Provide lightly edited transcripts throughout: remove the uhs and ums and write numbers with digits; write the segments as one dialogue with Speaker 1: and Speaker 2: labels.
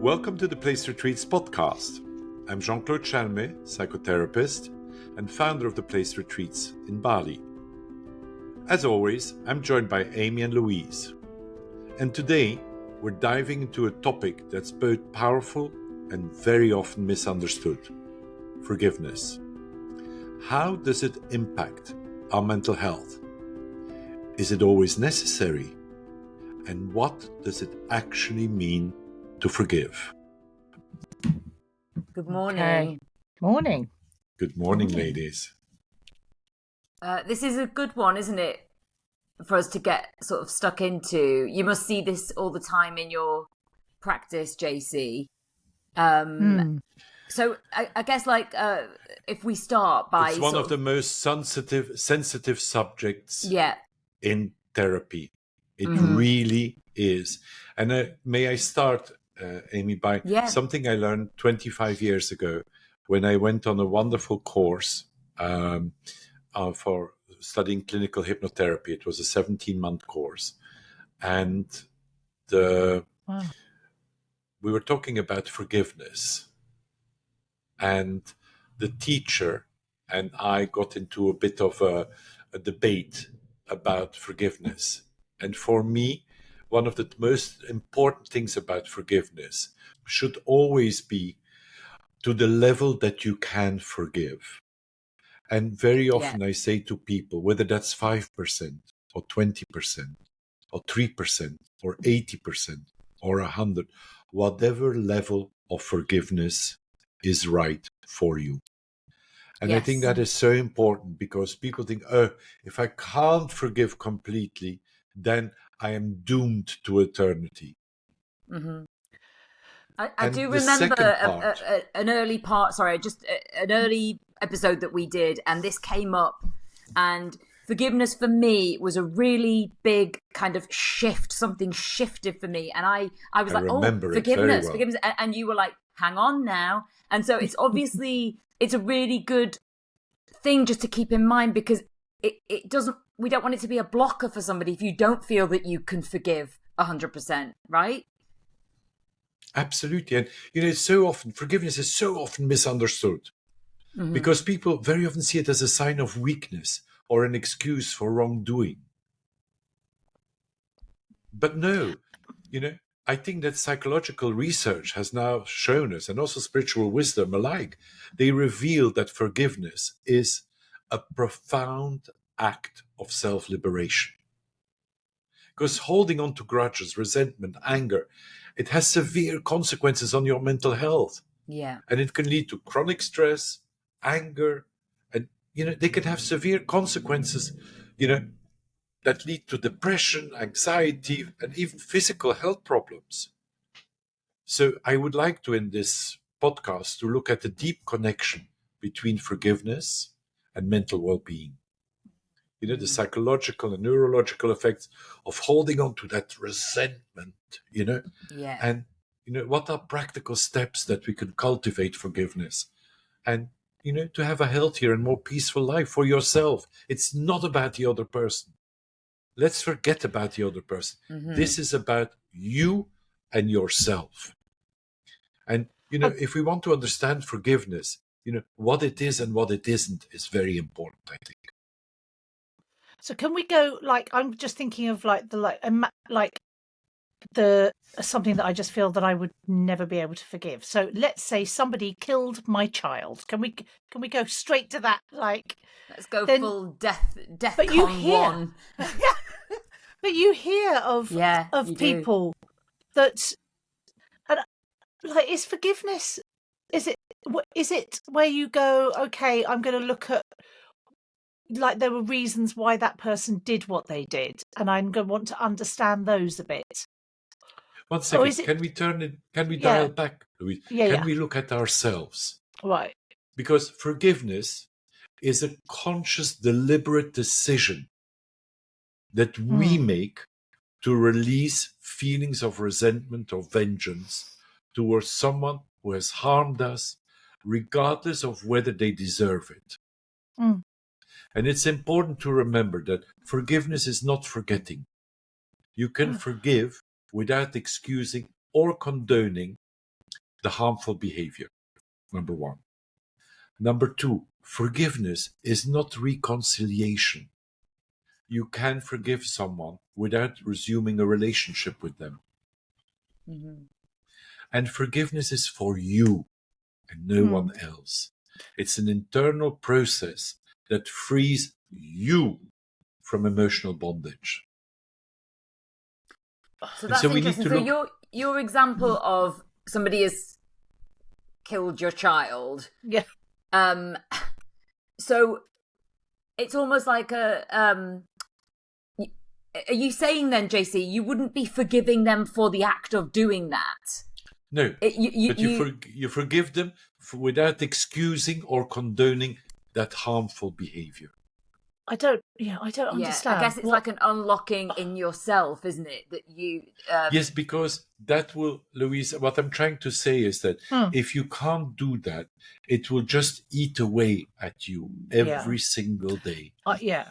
Speaker 1: Welcome to the Place Retreats podcast. I'm Jean-Claude Chalmet, psychotherapist and founder of the Place Retreats in Bali. As always, I'm joined by Amy and Louise. And today, we're diving into a topic that's both powerful and very often misunderstood: forgiveness. How does it impact our mental health? Is it always necessary? And what does it actually mean to forgive?
Speaker 2: Good morning.
Speaker 3: Okay. Morning.
Speaker 1: Good morning, ladies.
Speaker 2: This is a good one, isn't it, for us to get sort of stuck into? You must see this all the time in your practice, JC. So I guess, if we start by...
Speaker 1: It's one of the most sensitive subjects in therapy. It really is. And may I start, Amy, by something I learned 25 years ago when I went on a wonderful course for studying clinical hypnotherapy. It was a 17-month course. And we were talking about forgiveness. And the teacher and I got into a bit of a debate about forgiveness. And for me, one of the most important things about forgiveness should always be to the level that you can forgive. And very often I say to people, whether that's 5% or 20% or 3% or 80% or 100, whatever level of forgiveness is right for you. And I think that is so important, because people think, if I can't forgive completely, then I am doomed to eternity.
Speaker 2: Mm-hmm. I do remember an early episode that we did, and this came up, and forgiveness for me was a really big kind of shift. Something shifted for me, and I was like, forgiveness, forgiveness. And you were like, hang on now. And so it's obviously, it's a really good thing just to keep in mind, because it doesn't, we don't want it to be a blocker for somebody if you don't feel that you can forgive 100%, right?
Speaker 1: Absolutely. And, it's so often, forgiveness is so often misunderstood because people very often see it as a sign of weakness or an excuse for wrongdoing. But no, I think that psychological research has now shown us, and also spiritual wisdom alike, they reveal that forgiveness is a profound act of self-liberation. Because holding on to grudges, resentment, anger, it has severe consequences on your mental health.
Speaker 2: Yeah.
Speaker 1: And it can lead to chronic stress, anger, and, they can have severe consequences, that lead to depression, anxiety, and even physical health problems. So I would like to, in this podcast, to look at the deep connection between forgiveness and mental well-being. The psychological and neurological effects of holding on to that resentment, and, what are practical steps that we can cultivate forgiveness and, to have a healthier and more peaceful life for yourself. It's not about the other person. Let's forget about the other person. This is about you and yourself. And, if we want to understand forgiveness, what it is and what it isn't is very important, I think.
Speaker 3: So can we go, I'm just thinking of something that I just feel that I would never be able to forgive. So let's say somebody killed my child. Can we go straight to that?
Speaker 2: Let's go full death
Speaker 3: but you hear,
Speaker 2: one.
Speaker 3: But you hear of people that, and is forgiveness, is it where you go, okay, I'm going to look at, there were reasons why that person did what they did, and I'm going to want to understand those a bit.
Speaker 1: 1 second. Can we dial back, Louise? Can we look at ourselves?
Speaker 3: Right.
Speaker 1: Because forgiveness is a conscious, deliberate decision that we make to release feelings of resentment or vengeance towards someone who has harmed us, regardless of whether they deserve it. And it's important to remember that forgiveness is not forgetting. You can forgive without excusing or condoning the harmful behavior, number one. Number two, forgiveness is not reconciliation. You can forgive someone without resuming a relationship with them.
Speaker 2: Mm-hmm.
Speaker 1: And forgiveness is for you and no one else. It's an internal process that frees you from emotional bondage.
Speaker 2: So that's interesting. So your example of somebody has killed your child.
Speaker 3: Yeah.
Speaker 2: So it's almost like are you saying then, JC, you wouldn't be forgiving them for the act of doing that?
Speaker 1: No, but you forgive them without excusing or condoning that harmful behavior.
Speaker 3: I don't understand.
Speaker 2: I guess it's like an unlocking in yourself, isn't it? That you...
Speaker 1: Yes, because that will, Louise, what I'm trying to say is that if you can't do that, it will just eat away at you every single day.
Speaker 3: Yeah.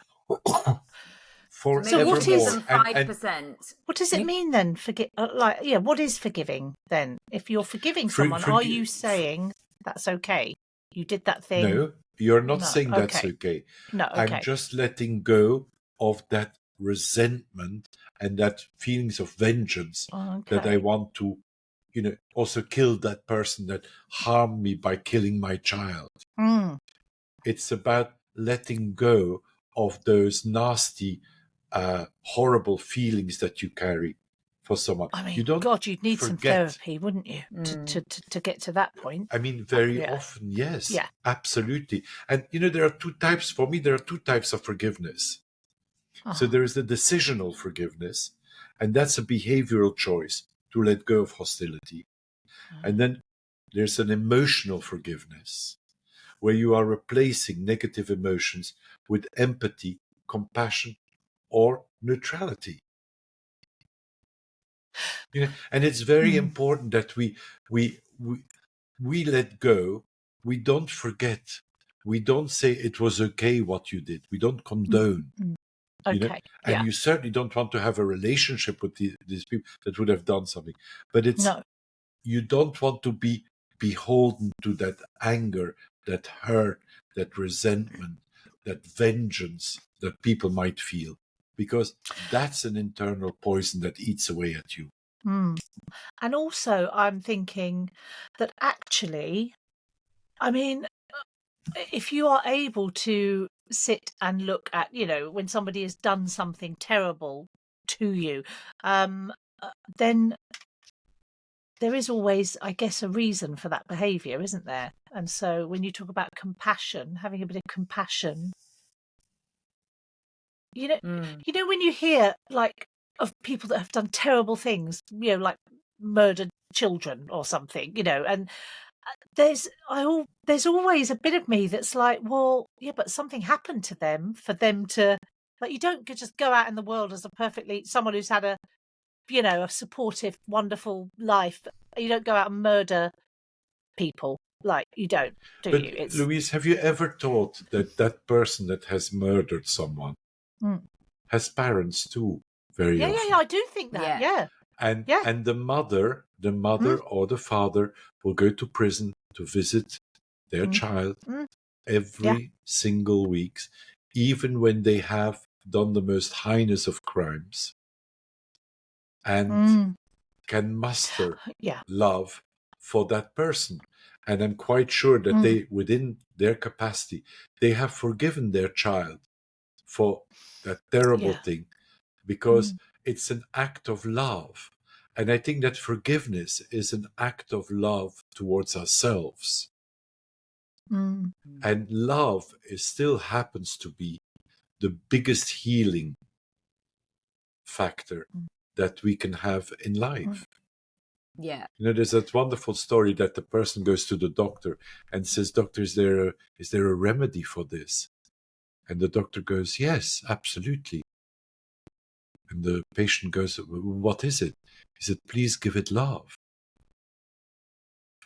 Speaker 2: So what is 5%?
Speaker 3: What does it mean then? What is forgiving then? If you're forgiving someone, are you saying that's okay? You did that thing.
Speaker 1: No, you're not saying that's okay.
Speaker 3: No, okay.
Speaker 1: I'm just letting go of that resentment and that feelings of vengeance that I want to, also kill that person that harmed me by killing my child. It's about letting go of those nasty, horrible feelings that you carry for someone.
Speaker 3: I mean, you'd need some therapy, wouldn't you, to get to that point?
Speaker 1: I mean, very often, yes, absolutely. And, there are two types. For me, there are two types of forgiveness. So there is the decisional forgiveness, and that's a behavioral choice to let go of hostility. And then there's an emotional forgiveness, where you are replacing negative emotions with empathy, compassion, or neutrality. And it's very important that we let go. We don't forget. We don't say it was okay what you did. We don't condone.
Speaker 3: Okay.
Speaker 1: And you certainly don't want to have a relationship with these people that would have done something. But you don't want to be beholden to that anger, that hurt, that resentment, that vengeance that people might feel, because that's an internal poison that eats away at you.
Speaker 3: And also, I'm thinking that actually, I mean, if you are able to sit and look at, when somebody has done something terrible to you, then there is always, I guess, a reason for that behaviour, isn't there? And so when you talk about compassion, having a bit of compassion, when you hear of people that have done terrible things, like murdered children or something, and there's always a bit of me that's like, well, yeah, but something happened to them for them to, you don't just go out in the world as someone who's had a supportive, wonderful life. You don't go out and murder people. You don't, do you?
Speaker 1: Louise, have you ever thought that person that has murdered someone has parents too? Very often.
Speaker 3: Yeah, I do think that. Yeah.
Speaker 1: And the mother or the father will go to prison to visit their child every single week, even when they have done the most heinous of crimes, and can muster love for that person. And I'm quite sure that they, within their capacity, they have forgiven their child for that terrible thing, because it's an act of love. And I think that forgiveness is an act of love towards ourselves. And love still happens to be the biggest healing factor that we can have in life.
Speaker 2: Yeah.
Speaker 1: There's that wonderful story that the person goes to the doctor and says, "Doctor, is there a remedy for this?" And the doctor goes, "Yes, absolutely." And the patient goes, "What is it?" He said, "Please give it love."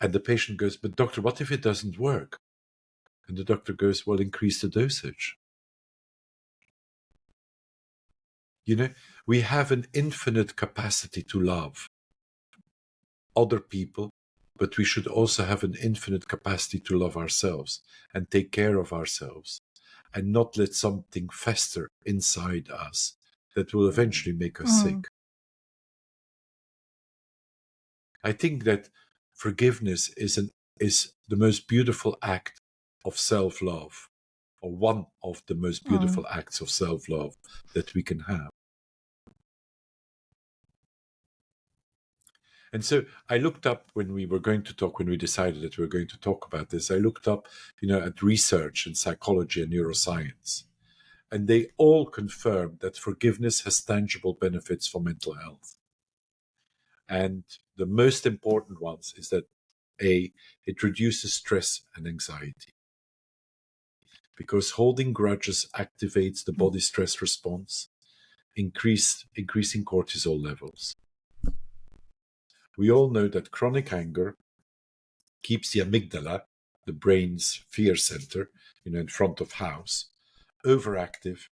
Speaker 1: And the patient goes, "But doctor, what if it doesn't work?" And the doctor goes, "Well, increase the dosage." We have an infinite capacity to love other people, but we should also have an infinite capacity to love ourselves and take care of ourselves and not let something fester inside us that will eventually make us sick. I think that forgiveness is the most beautiful act of self-love, or one of the most beautiful acts of self-love that we can have. And so I looked up when we decided that we were going to talk about this, I looked up, at research in psychology and neuroscience. And they all confirmed that forgiveness has tangible benefits for mental health. And the most important ones is that it reduces stress and anxiety. Because holding grudges activates the body stress response, increasing cortisol levels. We all know that chronic anger keeps the amygdala, the brain's fear center, in front of house, overactive,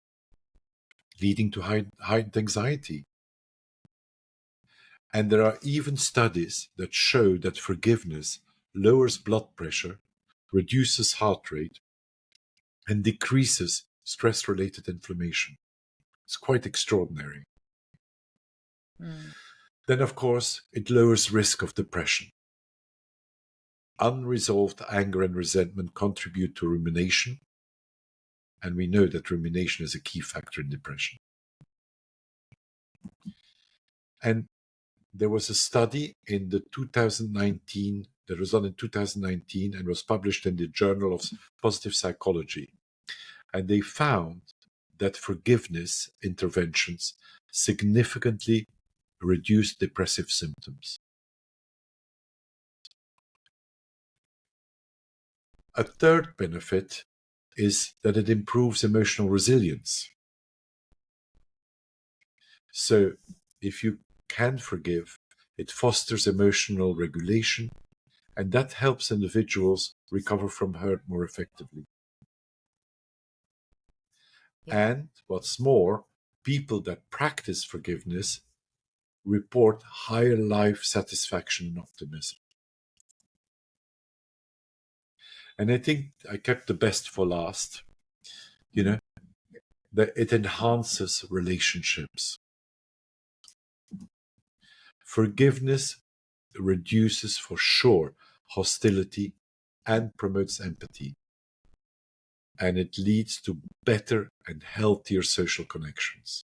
Speaker 1: leading to heightened anxiety. And there are even studies that show that forgiveness lowers blood pressure, reduces heart rate, and decreases stress-related inflammation. It's quite extraordinary. Then, of course, it lowers risk of depression. Unresolved anger and resentment contribute to rumination, and we know that rumination is a key factor in depression. And there was a study in the 2019 that was done in 2019 and was published in the Journal of Positive Psychology. And they found that forgiveness interventions significantly reduce depressive symptoms. A third benefit is that it improves emotional resilience. So if you can forgive, it fosters emotional regulation, and that helps individuals recover from hurt more effectively. Yeah. And what's more, people that practice forgiveness report higher life satisfaction and optimism. And I think I kept the best for last, that it enhances relationships. Forgiveness reduces, for sure, hostility and promotes empathy. And it leads to better and healthier social connections.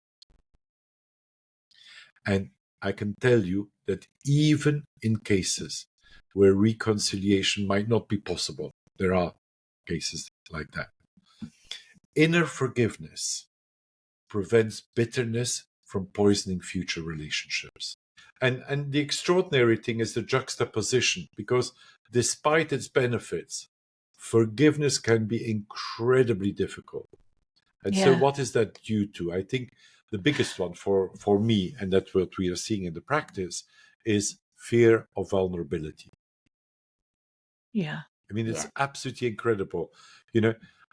Speaker 1: And I can tell you that even in cases where reconciliation might not be possible, there are cases like that, inner forgiveness prevents bitterness from poisoning future relationships. And the extraordinary thing is the juxtaposition, because despite its benefits, forgiveness can be incredibly difficult. And so what is that due to? I think the biggest one for me, and that's what we are seeing in the practice, is fear of vulnerability.
Speaker 3: Yeah.
Speaker 1: I mean, it's absolutely incredible.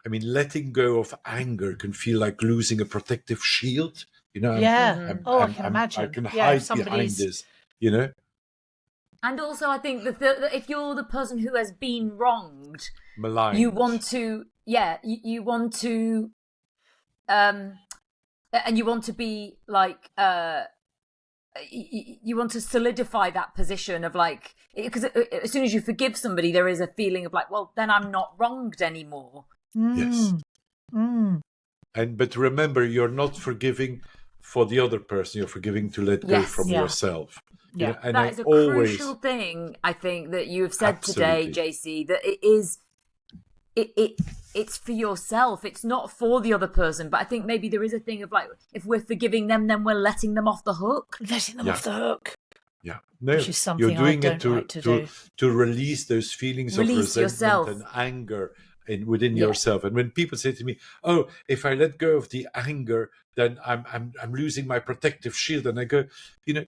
Speaker 1: Letting go of anger can feel like losing a protective shield.
Speaker 3: I can imagine.
Speaker 1: I can hide behind this,
Speaker 2: And also, I think that if you're the person who has been wronged,
Speaker 1: maligned,
Speaker 2: you want to, you want to, and you want to be like, you want to solidify that position of like, because as soon as you forgive somebody, there is a feeling of like, well, then I'm not wronged anymore.
Speaker 1: Yes. But remember, you're not forgiving for the other person, you're forgiving to let go from yourself.
Speaker 2: Yeah, and that is a crucial thing, I think, that you have said today, JC, that it is, it's for yourself. It's not for the other person. But I think maybe there is a thing of like, if we're forgiving them, then we're letting them off the hook.
Speaker 3: Letting them off the hook.
Speaker 1: Yeah, no,
Speaker 3: which is something
Speaker 1: you're doing
Speaker 3: I don't
Speaker 1: it to release those feelings of resentment and anger within yourself. And when people say to me, "Oh, if I let go of the anger, then I'm losing my protective shield," and I go,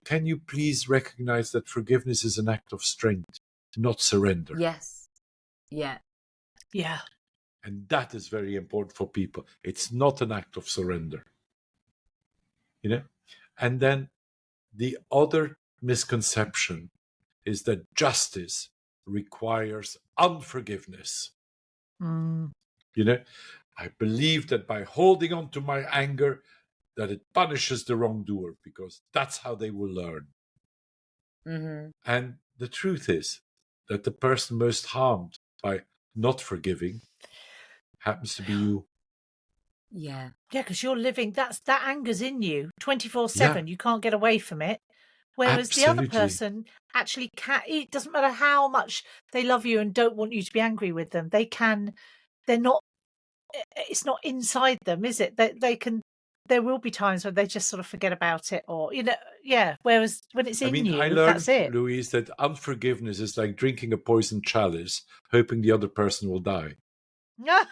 Speaker 1: can you please recognize that forgiveness is an act of strength, not surrender?
Speaker 2: Yes. Yeah.
Speaker 3: Yeah.
Speaker 1: And that is very important for people. It's not an act of surrender. And then the other misconception is that justice requires unforgiveness.
Speaker 3: Mm.
Speaker 1: You know, I believe that by holding on to my anger, that it punishes the wrongdoer, because that's how they will learn.
Speaker 2: Mm-hmm.
Speaker 1: And the truth is that the person most harmed by not forgiving happens to be you.
Speaker 2: Yeah.
Speaker 3: Yeah, because you're living, that anger's in you 24/7. You can't get away from it. Whereas the other person actually can't. It doesn't matter how much they love you and don't want you to be angry with them. They're not, it's not inside them, is it? They can, there will be times when they just sort of forget about it, or, whereas when it's in you,
Speaker 1: I learned,
Speaker 3: that's it.
Speaker 1: Louise, that unforgiveness is like drinking a poisoned chalice, hoping the other person will die.
Speaker 3: That's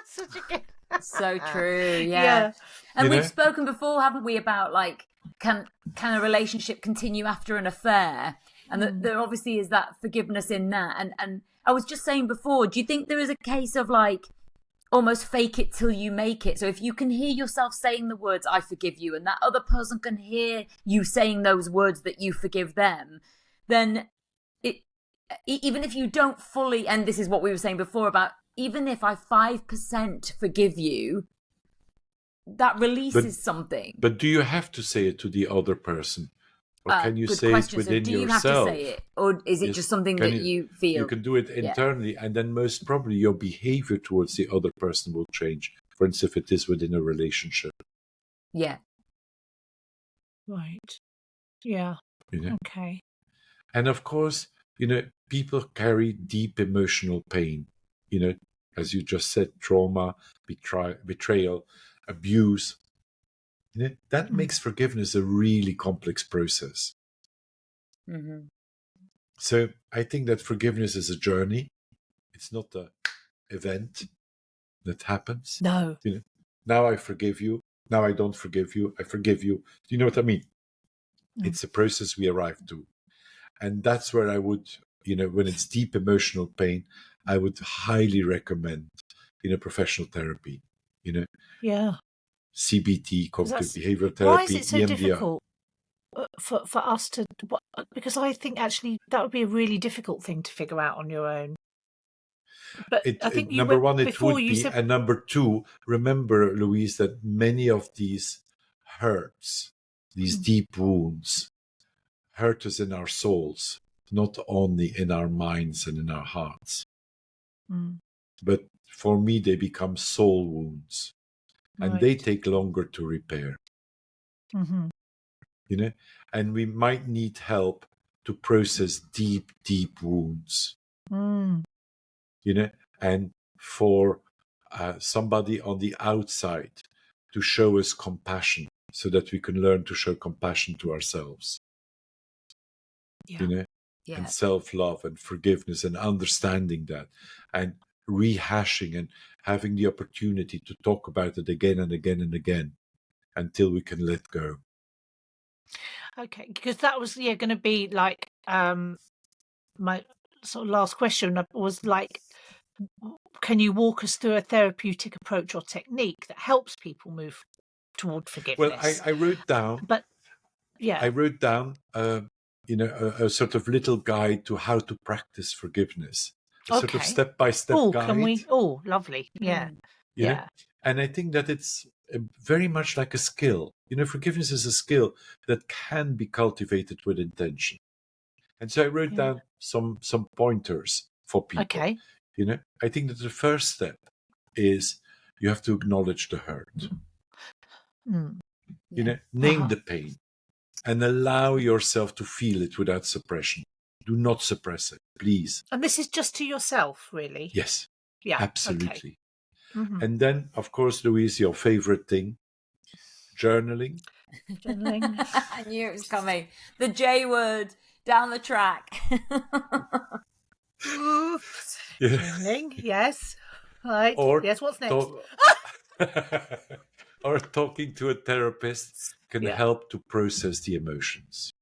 Speaker 3: such a good...
Speaker 2: So true, yeah. And we've spoken before, haven't we, about like, can a relationship continue after an affair? And there obviously is that forgiveness in that. And I was just saying before, do you think there is a case of like almost fake it till you make it? So if you can hear yourself saying the words, I forgive you, and that other person can hear you saying those words that you forgive them, then even if you don't fully, and this is what we were saying before about, even if I 5% forgive you, that releases something.
Speaker 1: But do you have to say it to the other person? Or can you say it within yourself?
Speaker 2: Do you have to say it? Or is it just something that you feel?
Speaker 1: You can do it internally, and then most probably your behavior towards the other person will change. For instance, if it is within a relationship.
Speaker 2: Yeah.
Speaker 3: Right. Yeah. Okay.
Speaker 1: And of course, people carry deep emotional pain. As you just said, trauma, betrayal, abuse. That makes forgiveness a really complex process.
Speaker 2: Mm-hmm.
Speaker 1: So I think that forgiveness is a journey. It's not an event that happens.
Speaker 3: No.
Speaker 1: Now I forgive you. Now I don't forgive you. I forgive you. Do you know what I mean? It's a process we arrive to. And that's where I would, when it's deep emotional pain, I would highly recommend, professional therapy,
Speaker 3: Yeah.
Speaker 1: CBT, cognitive behavioral therapy.
Speaker 3: Why is it so
Speaker 1: EMDR.
Speaker 3: difficult for us to, because I think actually that would be a really difficult thing to figure out on your own. But I think
Speaker 1: number one, it would be. And number two, remember, Louise, that many of these hurts, these deep wounds, hurt us in our souls, not only in our minds and in our hearts. But for me, they become soul wounds, and they take longer to repair.
Speaker 3: Mm-hmm.
Speaker 1: And we might need help to process deep, deep wounds. And for somebody on the outside to show us compassion, so that we can learn to show compassion to ourselves. And self-love and forgiveness and understanding that, and rehashing and having the opportunity to talk about it again and again and again until we can let go.
Speaker 3: Okay, because that was going to be like my sort of last question was like, can you walk us through a therapeutic approach or technique that helps people move toward forgiveness?
Speaker 1: Well, I wrote down, a sort of little guide to how to practice forgiveness. A sort of step-by-step guide.
Speaker 3: Can we? Oh, lovely. Yeah.
Speaker 1: And I think that it's very much like a skill. Forgiveness is a skill that can be cultivated with intention. And so I wrote down some pointers for people.
Speaker 3: Okay.
Speaker 1: I think that the first step is you have to acknowledge the hurt. Name the pain and allow yourself to feel it without suppression. Do not suppress it, please.
Speaker 3: And this is just to yourself, really?
Speaker 1: Yes.
Speaker 3: Yeah.
Speaker 1: Absolutely. Okay. And then, of course, Louise, your favorite thing, journaling.
Speaker 2: I knew it was coming. The J word down the track.
Speaker 3: Journaling, yes. Right. Yes, what's next?
Speaker 1: Or talking to a therapist can help to process the emotions.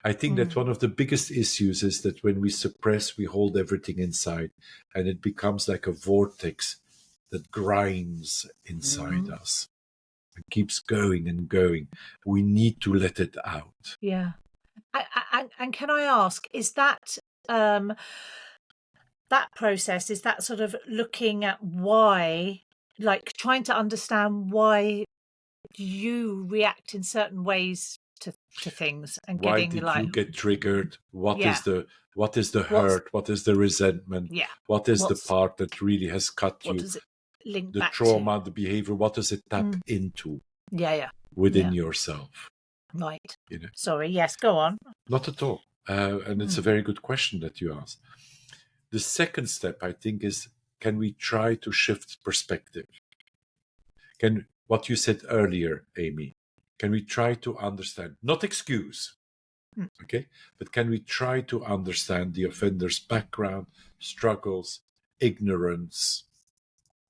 Speaker 1: I think that one of the biggest issues is that when we suppress, we hold everything inside, and it becomes like a vortex that grinds inside us. It keeps going and going. We need to let it out.
Speaker 3: Yeah. And can I ask, is that that process, is that sort of looking at why, like trying to understand why you react in certain ways to things, and
Speaker 1: why
Speaker 3: getting
Speaker 1: did
Speaker 3: like,
Speaker 1: you get triggered? What is the hurt? What is the resentment?
Speaker 3: Yeah.
Speaker 1: What is the part that really has cut you?
Speaker 3: What does it link
Speaker 1: the
Speaker 3: back
Speaker 1: trauma,
Speaker 3: to?
Speaker 1: the behavior, what does it tap into?
Speaker 3: Yeah.
Speaker 1: Within yourself.
Speaker 3: Right.
Speaker 1: You know?
Speaker 3: Sorry, yes, go on.
Speaker 1: Not at all. And it's a very good question that you ask. The second step, I think, is, can we try to shift perspective? What you said earlier, Amy, can we try to understand, not excuse, okay, but can we try to understand the offender's background, struggles, ignorance,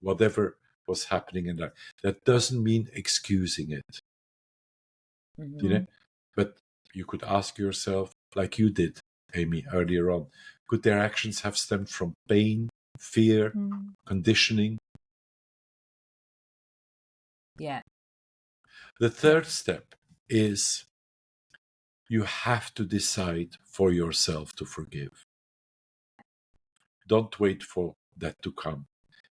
Speaker 1: whatever was happening in life? That doesn't mean excusing it. You know, but you could ask yourself, like you did, Amy, earlier on, could their actions have stemmed from pain, fear, conditioning?
Speaker 2: Yeah.
Speaker 1: The third step is, you have to decide for yourself to forgive. Don't wait for that to come.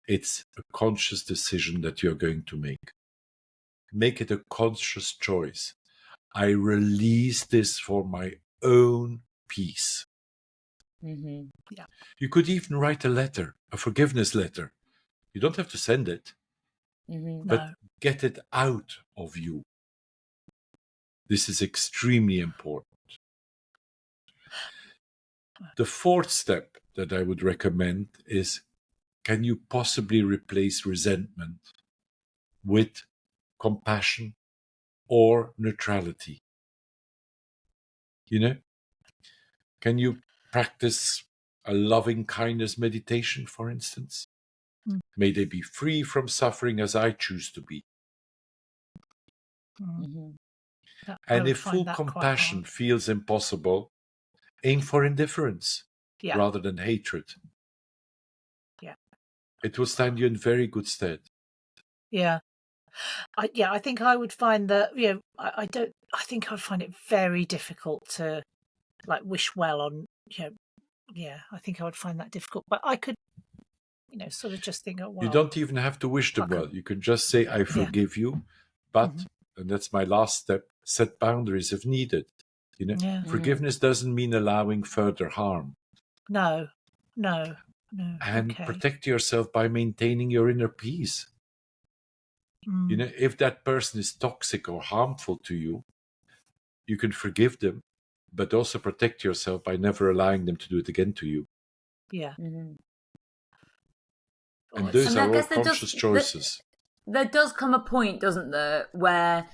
Speaker 1: It's a conscious decision that you're going to make. Make it a conscious choice. I release this for my own peace.
Speaker 3: Yeah.
Speaker 1: You could even write a letter, a forgiveness letter. You don't have to send it, but get it out of you. This is extremely important. The fourth step that I would recommend is, can you possibly replace resentment with compassion or neutrality? You know, can you practice a loving kindness meditation, for instance? May they be free from suffering as I choose to be. And if full compassion feels impossible, aim for indifference rather than hatred.
Speaker 3: Yeah.
Speaker 1: It will stand you in very good stead.
Speaker 3: Yeah. I think I would find that, I think I'd find it very difficult to like wish well on, I think I would find that difficult, but I could, sort of just think, oh, well.
Speaker 1: You don't even have to wish them well. You can just say, I forgive you, but, and that's my last step, set boundaries if needed. Forgiveness doesn't mean allowing further harm.
Speaker 3: No.
Speaker 1: And protect yourself by maintaining your inner peace. If that person is toxic or harmful to you, you can forgive them, but also protect yourself by never allowing them to do it again to you.
Speaker 3: Yeah.
Speaker 1: And those are all conscious choices.
Speaker 2: There does come a point, doesn't there, where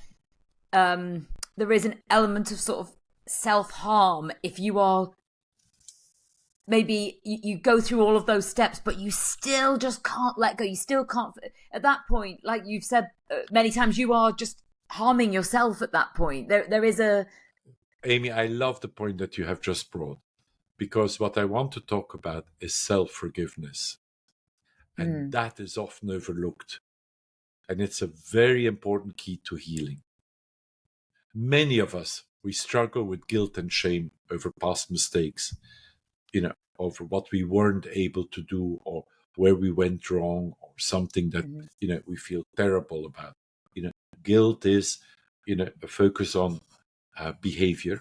Speaker 2: there is an element of sort of self-harm if you are, maybe you go through all of those steps, but you still just can't let go. You still can't. At that point, like you've said many times, you are just harming yourself at that point. There is a...
Speaker 1: Amy, I love the point that you have just brought, because what I want to talk about is self-forgiveness. And that is often overlooked. And it's a very important key to healing. Many of us, we struggle with guilt and shame over past mistakes, over what we weren't able to do, or where we went wrong, or something that, we feel terrible about. Guilt is, a focus on behavior.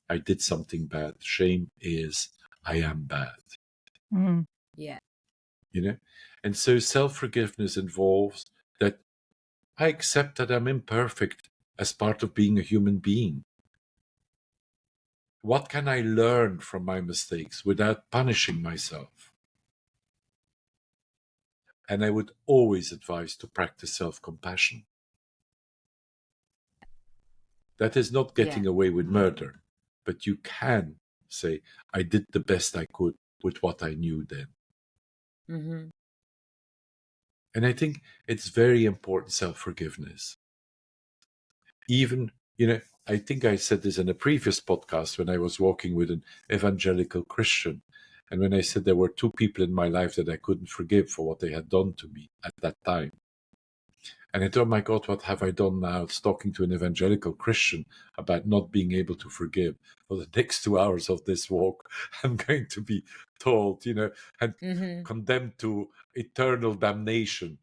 Speaker 1: I did something bad. Shame is, I am bad.
Speaker 2: Yeah.
Speaker 1: And so self-forgiveness involves that I accept that I'm imperfect as part of being a human being. What can I learn from my mistakes without punishing myself? And I would always advise to practice self-compassion. That is not getting away with murder, but you can say, I did the best I could with what I knew then. And I think it's very important, self-forgiveness. Even, I think I said this in a previous podcast when I was walking with an evangelical Christian. And when I said there were two people in my life that I couldn't forgive for what they had done to me at that time. And I thought, my God, what have I done now? It's talking to an evangelical Christian about not being able to forgive. For the next 2 hours of this walk, I'm going to be told, and condemned to eternal damnation.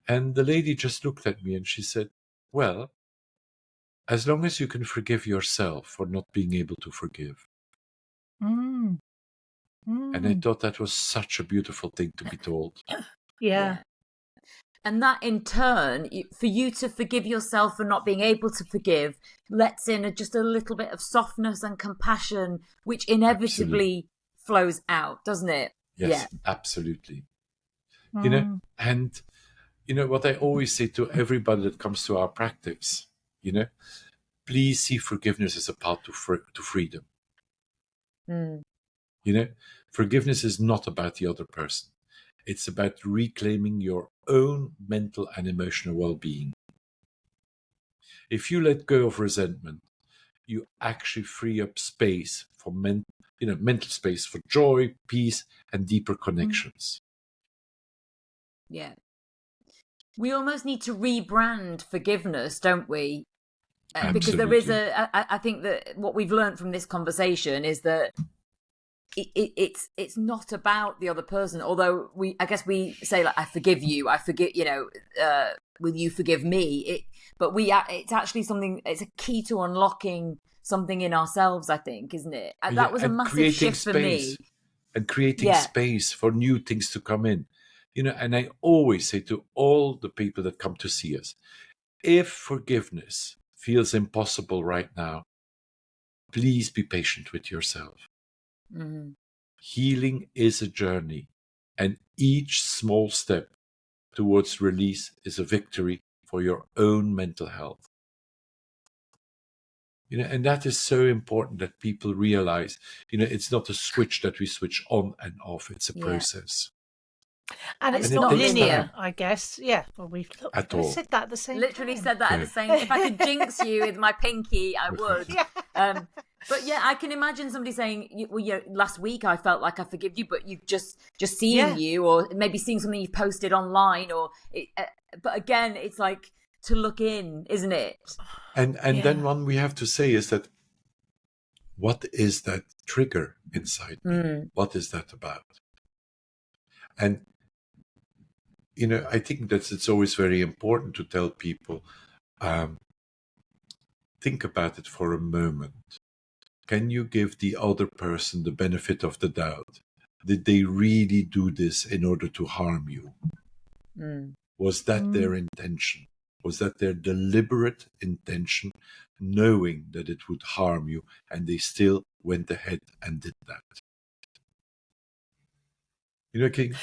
Speaker 1: And the lady just looked at me and she said, well, as long as you can forgive yourself for not being able to forgive. And I thought that was such a beautiful thing to be told.
Speaker 3: Yeah.
Speaker 2: And that in turn, for you to forgive yourself for not being able to forgive, lets in just a little bit of softness and compassion, which inevitably flows out, doesn't it?
Speaker 1: Yes, absolutely. And what I always say to everybody that comes to our practice, please see forgiveness as a path to freedom. Forgiveness is not about the other person. It's about reclaiming your own mental and emotional well-being. If you let go of resentment, you actually free up space for mental space for joy, peace, and deeper connections.
Speaker 2: Yeah. We almost need to rebrand forgiveness, don't we? Because there is I think that what we've learned from this conversation is that it's not about the other person. Although I guess we say like, I forgive you, will you forgive me? It's actually something. It's a key to unlocking something in ourselves, I think, isn't it? That was a massive shift for me.
Speaker 1: And creating space for new things to come in. And I always say to all the people that come to see us, if forgiveness feels impossible right now, please be patient with yourself. Healing is a journey, and each small step towards release is a victory for your own mental health. And that is so important that people realize, it's not a switch that we switch on and off. It's a process.
Speaker 3: And it's not linear, I guess. Yeah. Well, we said that at the same
Speaker 2: Literally said that at the same. If I could jinx you with my pinky, I would. But yeah, I can imagine somebody saying, well, last week I felt like I forgive you, but you've just seeing you, or maybe seeing something you've posted online, but again, it's like to look in, isn't it?
Speaker 1: And then one we have to say is that, what is that trigger inside me? What is that about? And I think that it's always very important to tell people, think about it for a moment. Can you give the other person the benefit of the doubt? Did they really do this in order to harm you? Was that their intention? Was that their deliberate intention, knowing that it would harm you, and they still went ahead and did that?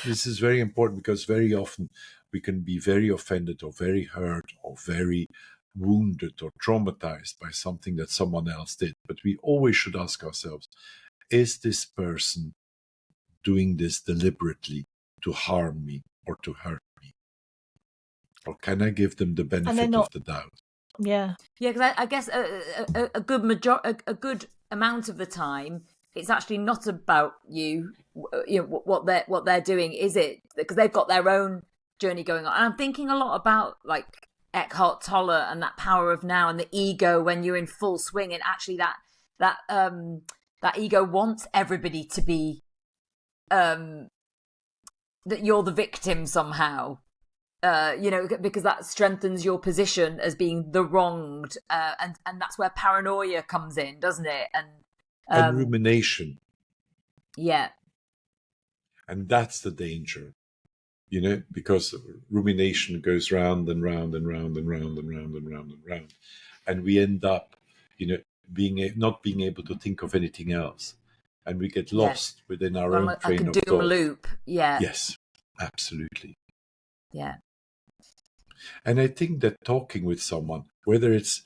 Speaker 1: This is very important, because very often we can be very offended or very hurt or very wounded or traumatized by something that someone else did. But we always should ask ourselves, is this person doing this deliberately to harm me or to hurt me? Or can I give them the benefit of the doubt?
Speaker 2: Yeah, because I guess a good amount of the time, it's actually not about you, what they're doing, is it? Because they've got their own journey going on. And I'm thinking a lot about like Eckhart Tolle and that power of now and the ego when you're in full swing, and actually that ego wants everybody to be that you're the victim somehow. Because that strengthens your position as being the wronged, and that's where paranoia comes in, doesn't it?
Speaker 1: And rumination.
Speaker 2: Yeah.
Speaker 1: And that's the danger, because rumination goes round and round and round and round and round and round and round. And we end up, not being able to think of anything else. And we get lost within our own train of thought.
Speaker 2: Doom loop. Yeah.
Speaker 1: Yes, absolutely.
Speaker 2: Yeah.
Speaker 1: And I think that talking with someone, whether it's,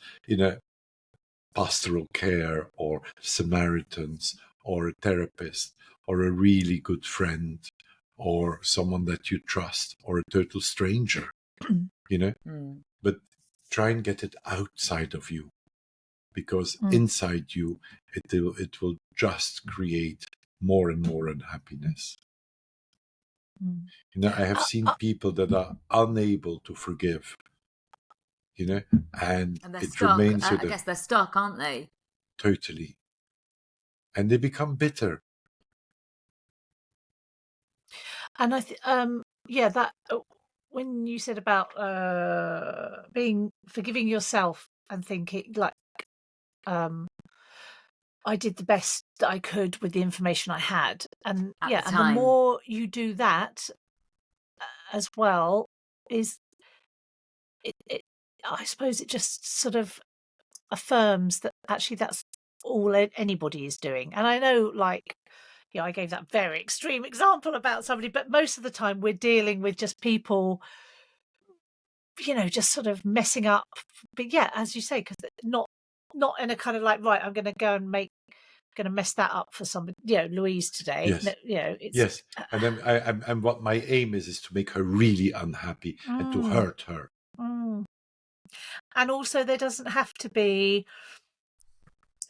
Speaker 1: pastoral care or Samaritans or a therapist or a really good friend or someone that you trust or a total stranger, but try and get it outside of you, because inside you, it will just create more and more unhappiness. I have seen people that are unable to forgive and
Speaker 2: they're
Speaker 1: it
Speaker 2: stuck.
Speaker 1: remains
Speaker 2: I guess they're stuck, aren't they?
Speaker 1: Totally. And they become bitter.
Speaker 3: And I that when you said about forgiving yourself and thinking like I did the best that I could with the information I had, and the more you do that as well, is it I suppose it just sort of affirms that actually that's all anybody is doing. And I know, like, I gave that very extreme example about somebody, but most of the time we're dealing with just people, just sort of messing up. But yeah, as you say, because not in a kind of like, right, I'm going to go and going to mess that up for somebody, Louise today.
Speaker 1: Yes. Yes. And then and what my aim is to make her really unhappy and to hurt her.
Speaker 3: And also there doesn't have to be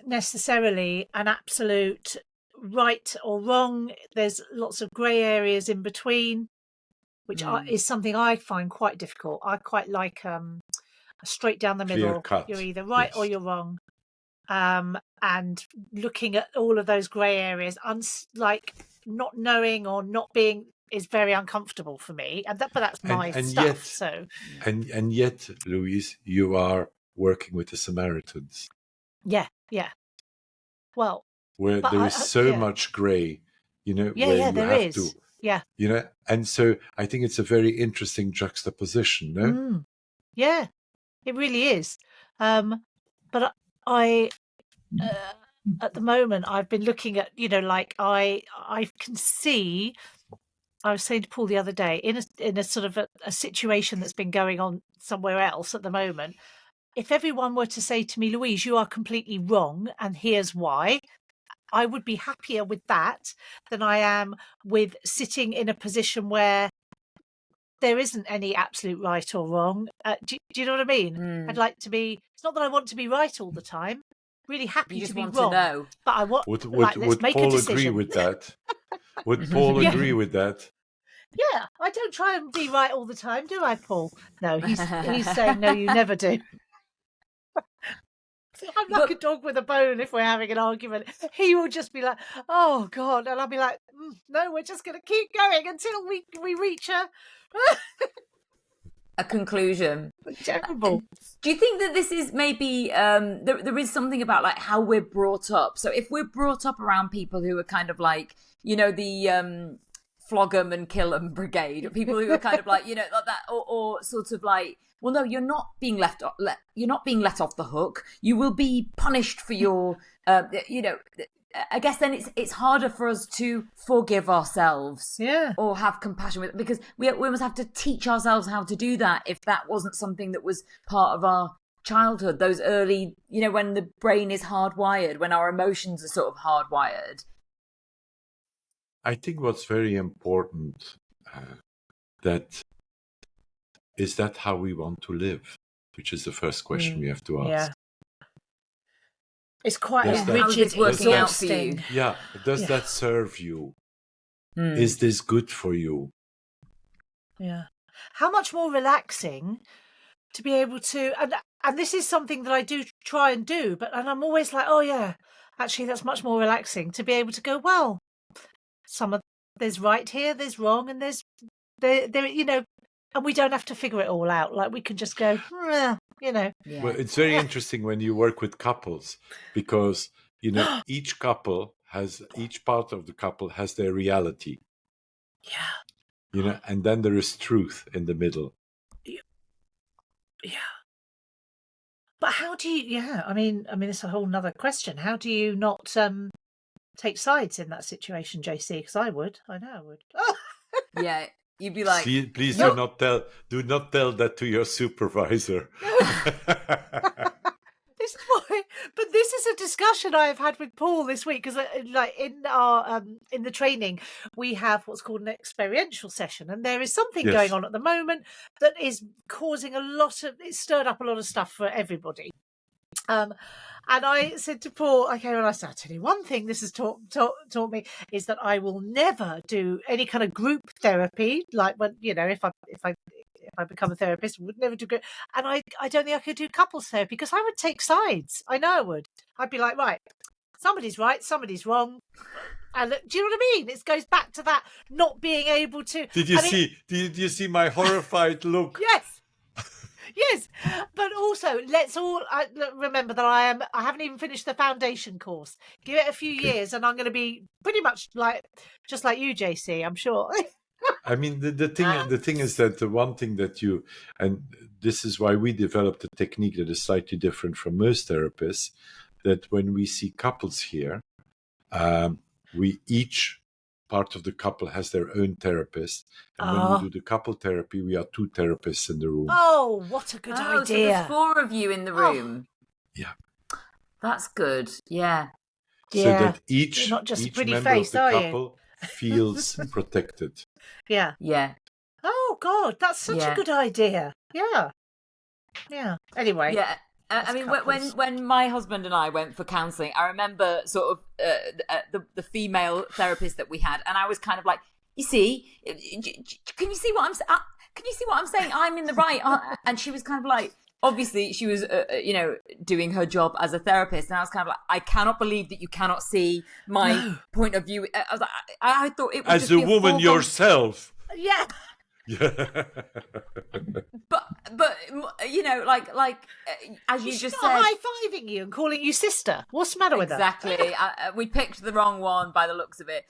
Speaker 3: necessarily an absolute right or wrong. There's lots of grey areas in between, which is something I find quite difficult. I quite like a straight down the middle. You're either right or you're wrong. And looking at all of those grey areas, like not knowing or not being, is very uncomfortable for me. But that's my stuff.
Speaker 1: And yet, Louise, you are working with the Samaritans.
Speaker 3: Yeah. Well,
Speaker 1: where there is so much grey, where you have to, and so I think it's a very interesting juxtaposition, no?
Speaker 3: Yeah, it really is. But I at the moment I've been looking at, like I can see. I was saying to Paul the other day, in a sort of a situation that's been going on somewhere else at the moment. If everyone were to say to me, Louise, you are completely wrong, and here's why, I would be happier with that than I am with sitting in a position where there isn't any absolute right or wrong. Do you know what I mean? I'd like to be. It's not that I want to be right all the time. Really happy to be wrong. To know. But I want.
Speaker 1: Would
Speaker 3: make
Speaker 1: Paul
Speaker 3: a decision.
Speaker 1: agree with that? Would Paul agree with that?
Speaker 3: Yeah, I don't try and be right all the time, do I, Paul? No, he's saying no, you never do. I'm like a dog with a bone if we're having an argument. He will just be like, oh, God. And I'll be like, no, we're just going to keep going until we reach
Speaker 2: a conclusion.
Speaker 3: Terrible.
Speaker 2: Do you think that this is maybe, there is something about like how we're brought up? So if we're brought up around people who are kind of like, the flog 'em and kill 'em brigade, people who are kind of like, like that, or sort of like, well, no, you're not being let off the hook. You will be punished for your, I guess then it's harder for us to forgive ourselves, or have compassion with, because we must have to teach ourselves how to do that if that wasn't something that was part of our childhood. Those early, when the brain is hardwired, when our emotions are sort of hardwired.
Speaker 1: I think what's very important is that how we want to live, which is the first question we have to ask.
Speaker 3: Yeah. It's quite a rigid,
Speaker 2: working out for you.
Speaker 1: Yeah. Does that serve you? Is this good for you?
Speaker 3: Yeah. How much more relaxing to be able to, and this is something that I do try and do, and I'm always like, oh yeah, actually that's much more relaxing to be able to go, well, there's right here, there's wrong, and there's there, and we don't have to figure it all out. Like we can just go,
Speaker 1: Well, it's very interesting when you work with couples, because each part of the couple has their reality. And then there is truth in the middle.
Speaker 3: Yeah. But how do you? Yeah, I mean, it's a whole nother question. How do you not take sides in that situation, JC? Because I know I would.
Speaker 2: Yeah, you'd be like,
Speaker 1: please do not tell that to your supervisor.
Speaker 3: This is why, but this is a discussion I have had with Paul this week, because like in our in the training we have what's called an experiential session, and there is something going on at the moment that is causing it's stirred up a lot of stuff for everybody. And I said to Paul, okay, well, I said, I'll tell you one thing this has taught me is that I will never do any kind of group therapy, like when if if I become a therapist, would never do. And I don't think I could do couples therapy because I would take sides. I know I would. I'd be like, right, somebody's right, somebody's wrong. And do you know what I mean? It goes back to that not being able to.
Speaker 1: Did you see my horrified look?
Speaker 3: Yes. Yes, but also let's all remember that I haven't even finished the foundation course. Give it a few years, and I'm going to be pretty much just like you, JC. I'm sure.
Speaker 1: I mean, the thing is that the one thing that and this is why we developed a technique that is slightly different from most therapists. That when we see couples here, we each part of the couple has their own therapist, and when we do the couple therapy, we are 2 therapists in the room.
Speaker 3: Oh, what a good idea!
Speaker 2: So there's 4 of you in the room.
Speaker 1: Yeah,
Speaker 2: that's good. Yeah,
Speaker 1: so that each
Speaker 3: not just
Speaker 1: each
Speaker 3: a pretty
Speaker 1: member
Speaker 3: face,
Speaker 1: of the couple feels protected.
Speaker 3: Yeah. Oh God, that's such a good idea. Yeah. Anyway.
Speaker 2: Yeah. I mean, when my husband and I went for counselling, I remember sort of the female therapist that we had, and I was kind of like, "You see, can you see what I'm saying? I'm in the right." And she was kind of like, obviously, she was, doing her job as a therapist, and I was kind of like, "I cannot believe that you cannot see my point of view." I was like, I thought it would
Speaker 1: as a woman yourself.
Speaker 3: Yeah.
Speaker 1: Yeah.
Speaker 2: but like as you just said,
Speaker 3: high-fiving you and calling you sister. What's the matter with that?
Speaker 2: Exactly. We picked the wrong one by the looks of it.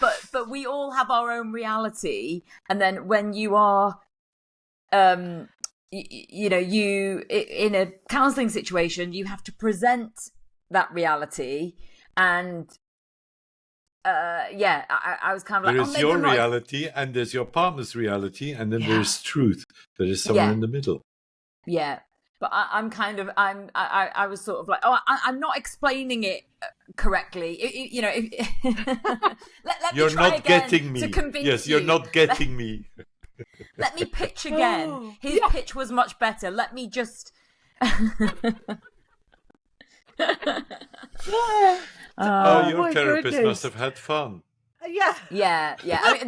Speaker 2: But we all have our own reality, and then when you are you in a counselling situation, you have to present that reality, and I was kind of like,
Speaker 1: there's your reality, and there's your partner's reality, and then there's truth that is somewhere in the middle.
Speaker 2: Yeah, but I was sort of like, I'm not explaining it correctly. Let
Speaker 1: you're
Speaker 2: me try
Speaker 1: not
Speaker 2: again
Speaker 1: getting me.
Speaker 2: To convince
Speaker 1: yes, you're not getting me.
Speaker 2: Let me pitch again. His pitch was much better. Let me just.
Speaker 1: Your therapist must have had fun.
Speaker 2: Yeah. I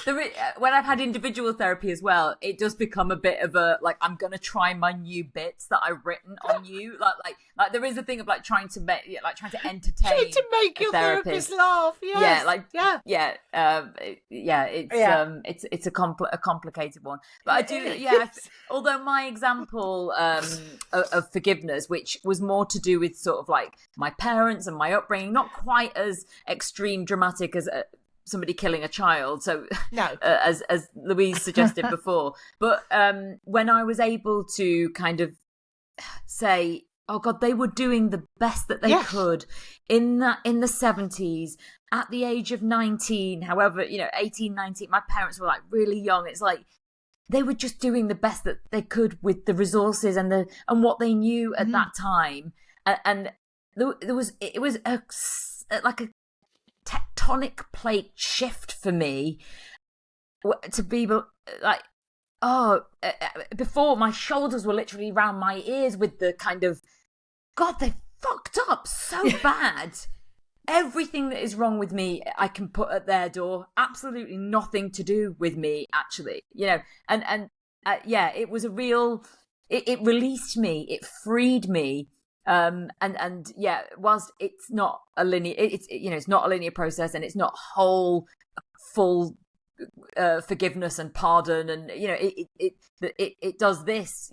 Speaker 2: mean, when I've had individual therapy as well, it does become a bit of a like, I'm gonna try my new bits that I've written on you. Like there is a thing of like trying to entertain,
Speaker 3: trying to make your therapist laugh. Yes.
Speaker 2: It's a complicated one, but I do. Although my example of forgiveness, which was more to do with sort of like my parents and my upbringing, not quite as extreme dramatic as somebody killing a child, so
Speaker 3: no.
Speaker 2: As Louise suggested before, but when I was able to kind of say, oh God, they were doing the best that they could in the 70s at the age of 19, however, 18, 19, my parents were like really young. It's like they were just doing the best that they could with the resources and what they knew at that time, and it was like a tectonic plate shift for me to be like, before my shoulders were literally around my ears with the kind of, God, they fucked up so bad. Everything that is wrong with me, I can put at their door. Absolutely nothing to do with me, actually, and it was a real, it released me, it freed me. Whilst it's not a linear, it's not a linear process, and it's not full forgiveness and pardon, and it does this,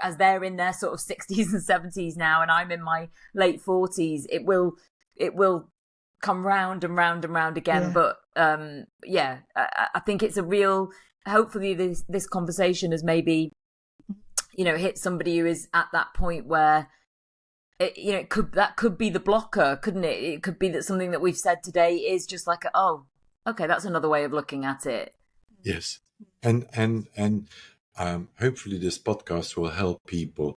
Speaker 2: as they're in their sort of 60s and 70s now, and I'm in my late 40s. It will come round and round and round again. But I think it's a real. Hopefully, this conversation has maybe hit somebody who is at that point where. That could be the blocker, couldn't it? It could be that something that we've said today is just like, okay, that's another way of looking at it.
Speaker 1: Yes, and hopefully this podcast will help people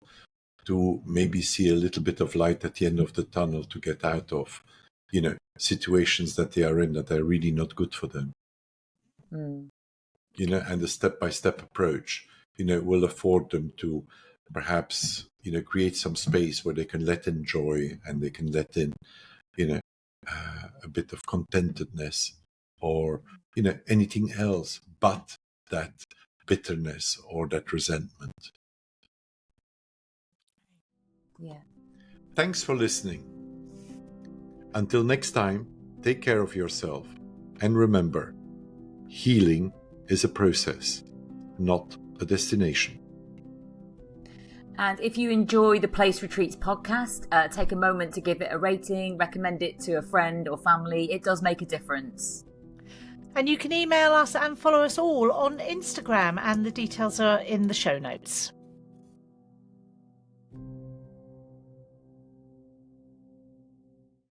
Speaker 1: to maybe see a little bit of light at the end of the tunnel to get out of, situations that they are in that are really not good for them. And the step-by-step approach, will afford them to perhaps create some space where they can let in joy, and they can let in a bit of contentedness, or anything else but that bitterness or that resentment.
Speaker 2: Yeah.
Speaker 1: Thanks for listening. Until next time, take care of yourself. And remember, healing is a process, not a destination.
Speaker 2: And if you enjoy the Place Retreats podcast, take a moment to give it a rating, recommend it to a friend or family. It does make a difference.
Speaker 3: And you can email us and follow us all on Instagram, and the details are in the show notes.